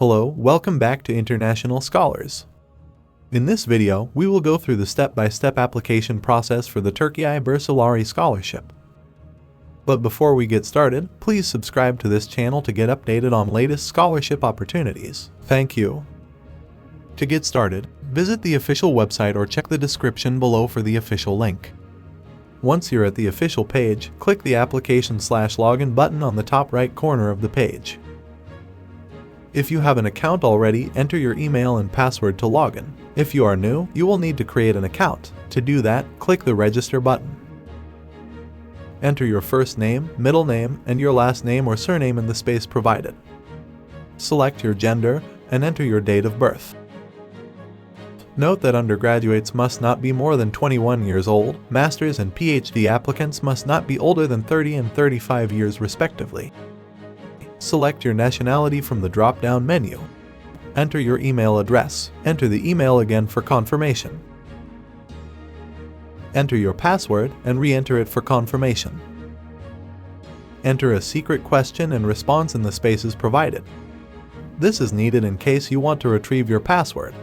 Hello, welcome back to International Scholars. In this video, we will go through the step-by-step application process for the Turkiye Burslari scholarship. But before we get started, please subscribe to this channel to get updated on latest scholarship opportunities. Thank you. To get started, visit the official website or check the description below for the official link. Once you're at the official page, click the application/login button on the top right corner of the page. If you have an account already, enter your email and password to login. If you are new, you will need to create an account. To do that, click the register button. Enter your first name, middle name, and your last name or surname in the space provided. Select your gender and enter your date of birth. Note that undergraduates must not be more than 21 years old, master's and PhD applicants must not be older than 30 and 35 years respectively. Select your nationality from the drop-down menu. Enter your email address. Enter the email again for confirmation. Enter your password and re-enter it for confirmation. Enter a secret question and response in the spaces provided. This is needed in case you want to retrieve your password.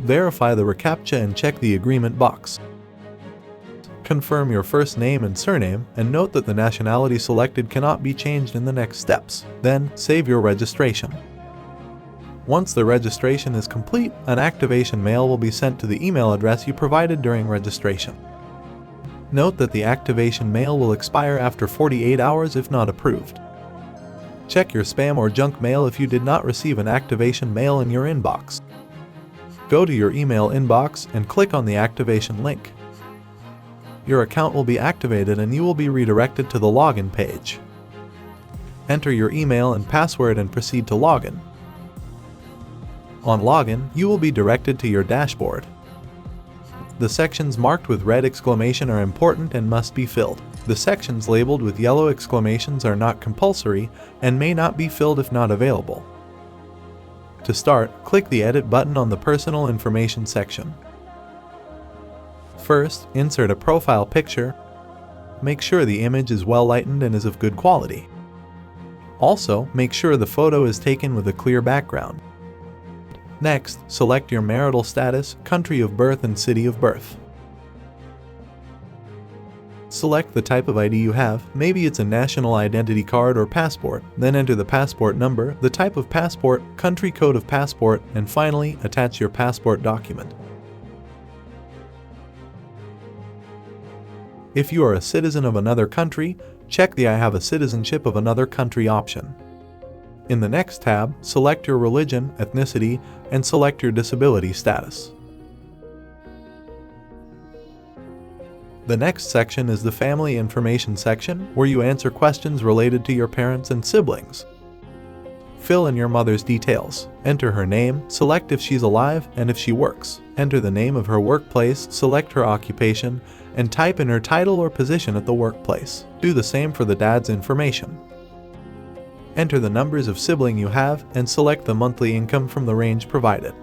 Verify the reCAPTCHA and check the agreement box. Confirm your first name and surname, and note that the nationality selected cannot be changed in the next steps. Then, save your registration. Once the registration is complete, an activation mail will be sent to the email address you provided during registration. Note that the activation mail will expire after 48 hours if not approved. Check your spam or junk mail if you did not receive an activation mail in your inbox. Go to your email inbox and click on the activation link. Your account will be activated and you will be redirected to the login page. Enter your email and password and proceed to login. On login, you will be directed to your dashboard. The sections marked with red exclamation are important and must be filled. The sections labeled with yellow exclamations are not compulsory and may not be filled if not available. To start, click the Edit button on the Personal Information section. First, insert a profile picture. Make sure the image is well lightened and is of good quality. Also, make sure the photo is taken with a clear background. Next, select your marital status, country of birth and city of birth. Select the type of ID you have, maybe it's a national identity card or passport, then enter the passport number, the type of passport, country code of passport, and finally, attach your passport document. If you are a citizen of another country, check the I have a citizenship of another country option. In the next tab, select your religion, ethnicity, and select your disability status. The next section is the Family Information section, where you answer questions related to your parents and siblings. Fill in your mother's details. Enter her name, select if she's alive and if she works. Enter the name of her workplace, select her occupation, and type in her title or position at the workplace. Do the same for the dad's information. Enter the numbers of sibling you have and select the monthly income from the range provided.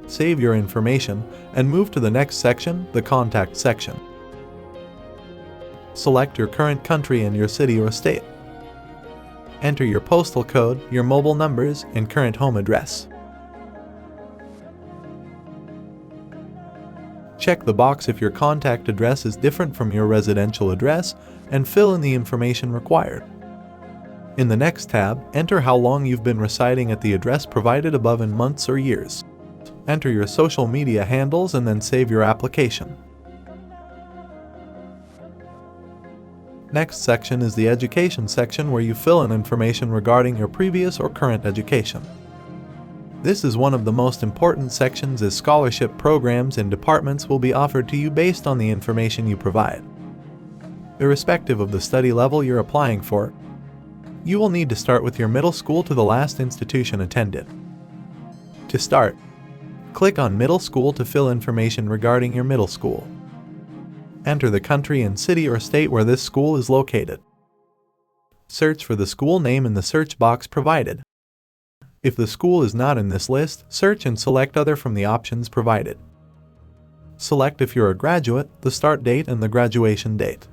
Save your information and move to the next section, the Contact section. Select your current country and your city or state. Enter your postal code, your mobile numbers, and current home address. Check the box if your contact address is different from your residential address and fill in the information required. In the next tab, enter how long you've been residing at the address provided above in months or years. Enter your social media handles and then save your application. Next section is the Education section, where you fill in information regarding your previous or current education. This is one of the most important sections, as scholarship programs and departments will be offered to you based on the information you provide. Irrespective of the study level you're applying for, you will need to start with your middle school to the last institution attended. To start, click on Middle School to fill information regarding your middle school. Enter the country and city or state where this school is located. Search for the school name in the search box provided. If the school is not in this list, search and select Other from the options provided. Select, if you're a graduate, the start date and the graduation date.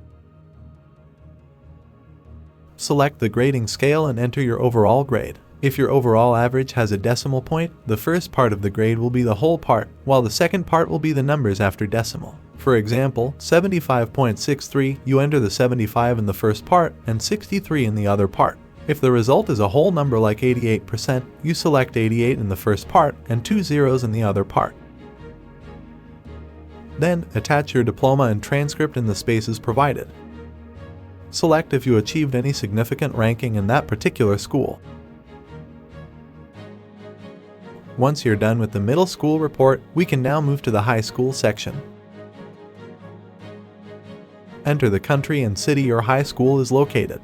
Select the grading scale and enter your overall grade. If your overall average has a decimal point, the first part of the grade will be the whole part, while the second part will be the numbers after decimal. For example, 75.63, you enter the 75 in the first part and 63 in the other part. If the result is a whole number like 88%, you select 88 in the first part and 2 zeros in the other part. Then, attach your diploma and transcript in the spaces provided. Select if you achieved any significant ranking in that particular school. Once you're done with the middle school report, we can now move to the high school section. Enter the country and city your high school is located.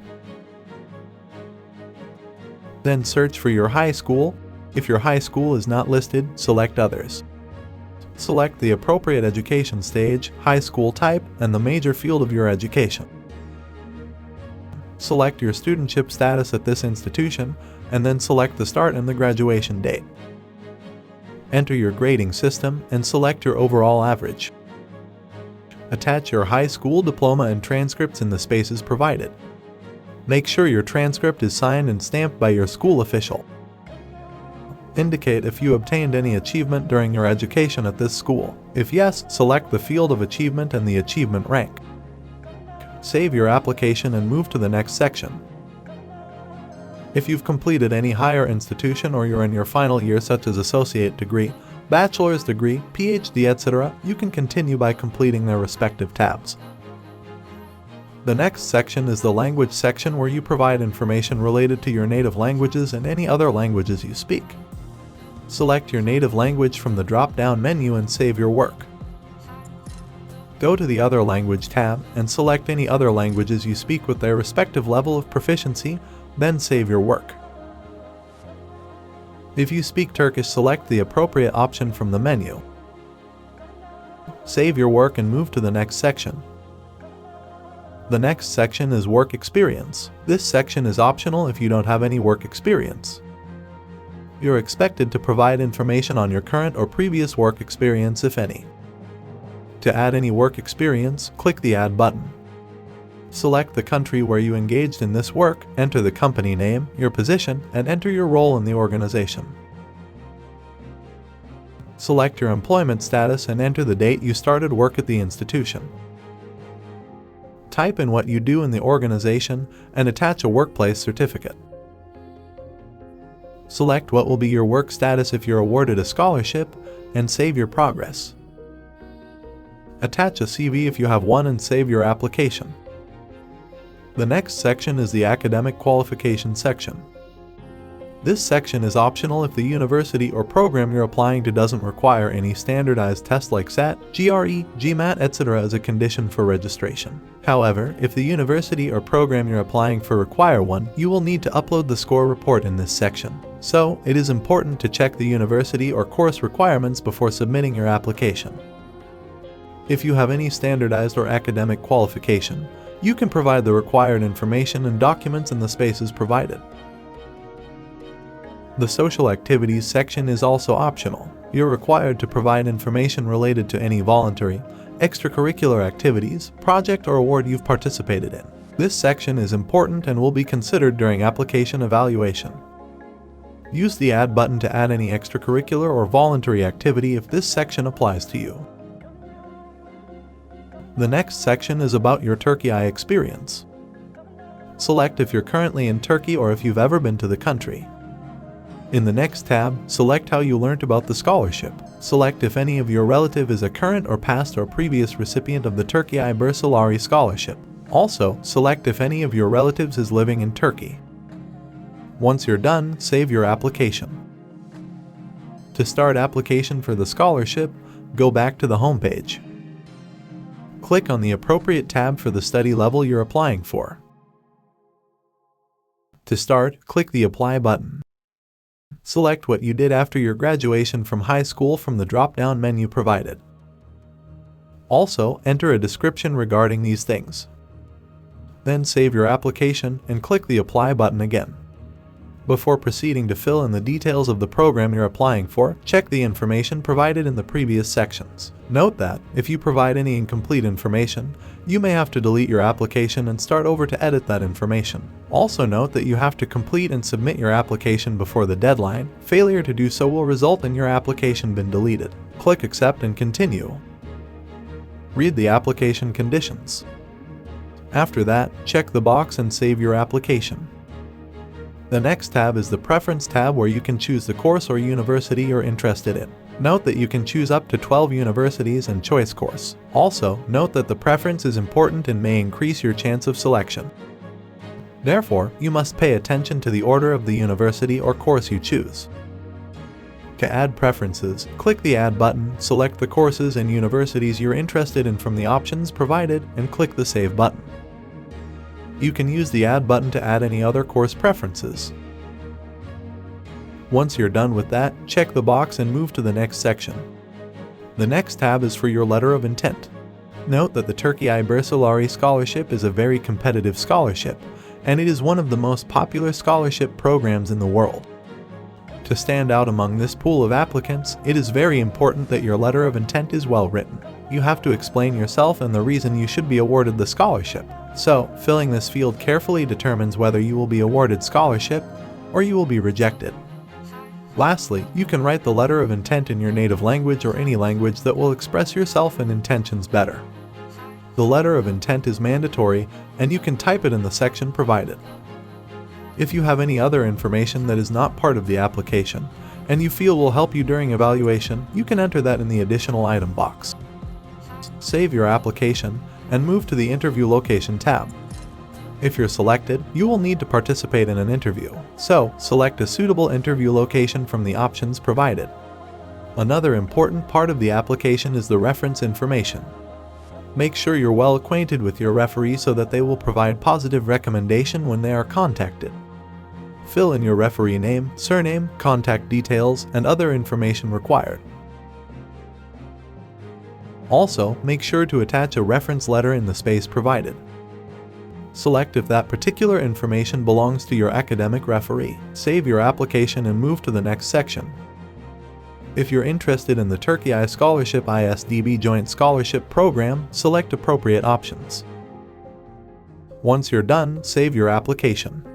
Then search for your high school. If your high school is not listed, select others. Select the appropriate education stage, high school type, and the major field of your education. Select your studentship status at this institution, and then select the start and the graduation date. Enter your grading system and select your overall average. Attach your high school diploma and transcripts in the spaces provided. Make sure your transcript is signed and stamped by your school official. Indicate if you obtained any achievement during your education at this school. If yes, select the field of achievement and the achievement rank. Save your application and move to the next section. If you've completed any higher institution or you're in your final year such as associate degree, bachelor's degree, PhD, etc., you can continue by completing their respective tabs. The next section is the language section where you provide information related to your native languages and any other languages you speak. Select your native language from the drop-down menu and save your work. Go to the Other Language tab and select any other languages you speak with their respective level of proficiency, then save your work. If you speak Turkish, select the appropriate option from the menu. Save your work and move to the next section. The next section is Work Experience. This section is optional if you don't have any work experience. You're expected to provide information on your current or previous work experience, if any. To add any work experience, click the Add button. Select the country where you engaged in this work, enter the company name, your position, and enter your role in the organization. Select your employment status and enter the date you started work at the institution. Type in what you do in the organization and attach a workplace certificate. Select what will be your work status if you're awarded a scholarship and save your progress. Attach a CV if you have one and save your application. The next section is the Academic Qualification section. This section is optional if the university or program you're applying to doesn't require any standardized test like SAT, GRE, GMAT, etc. as a condition for registration. However, if the university or program you're applying for require one, you will need to upload the score report in this section. So, it is important to check the university or course requirements before submitting your application. If you have any standardized or academic qualification, you can provide the required information and documents in the spaces provided. The Social Activities section is also optional. You're required to provide information related to any voluntary, extracurricular activities, project, or award you've participated in. This section is important and will be considered during application evaluation. Use the Add button to add any extracurricular or voluntary activity if this section applies to you. The next section is about your Turkiye experience. Select if you're currently in Turkey or if you've ever been to the country. In the next tab, select how you learned about the scholarship. Select if any of your relative is a current or past or previous recipient of the Turkiye Burslari scholarship. Also, select if any of your relatives is living in Turkey. Once you're done, save your application. To start application for the scholarship, go back to the home page. Click on the appropriate tab for the study level you're applying for. To start, click the Apply button. Select what you did after your graduation from high school from the drop-down menu provided. Also, enter a description regarding these things. Then save your application and click the Apply button again. Before proceeding to fill in the details of the program you're applying for, check the information provided in the previous sections. Note that, if you provide any incomplete information, you may have to delete your application and start over to edit that information. Also note that you have to complete and submit your application before the deadline. Failure to do so will result in your application being deleted. Click Accept and Continue. Read the application conditions. After that, check the box and save your application. The next tab is the Preference tab, where you can choose the course or university you're interested in. Note that you can choose up to 12 universities and choice course. Also, note that the preference is important and may increase your chance of selection. Therefore, you must pay attention to the order of the university or course you choose. To add preferences, click the Add button, select the courses and universities you're interested in from the options provided, and click the Save button. You can use the Add button to add any other course preferences. Once you're done with that, check the box and move to the next section. The next tab is for your letter of intent. Note that the Turkiye Burslari scholarship is a very competitive scholarship, and it is one of the most popular scholarship programs in the world. To stand out among this pool of applicants, it is very important that your letter of intent is well written. You have to explain yourself and the reason you should be awarded the scholarship. So, filling this field carefully determines whether you will be awarded scholarship or you will be rejected. Lastly, you can write the letter of intent in your native language or any language that will express yourself and intentions better. The letter of intent is mandatory, and you can type it in the section provided. If you have any other information that is not part of the application, and you feel will help you during evaluation, you can enter that in the additional item box. Save your application, and move to the Interview Location tab. If you're selected, you will need to participate in an interview, so select a suitable interview location from the options provided. Another important part of the application is the reference information. Make sure you're well acquainted with your referee so that they will provide positive recommendation when they are contacted. Fill in your referee name, surname, contact details, and other information required. Also, make sure to attach a reference letter in the space provided. Select if that particular information belongs to your academic referee. Save your application and move to the next section. If you're interested in the Turkiye Scholarship ISDB Joint Scholarship Program, select appropriate options. Once you're done, save your application.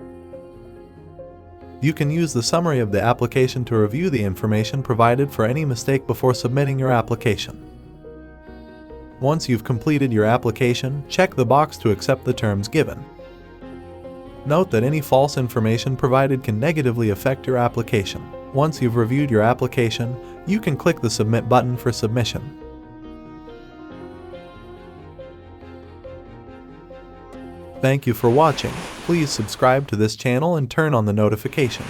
You can use the summary of the application to review the information provided for any mistake before submitting your application. Once you've completed your application, check the box to accept the terms given. Note that any false information provided can negatively affect your application. Once you've reviewed your application, you can click the Submit button for submission. Thank you for watching. Please subscribe to this channel and turn on the notification.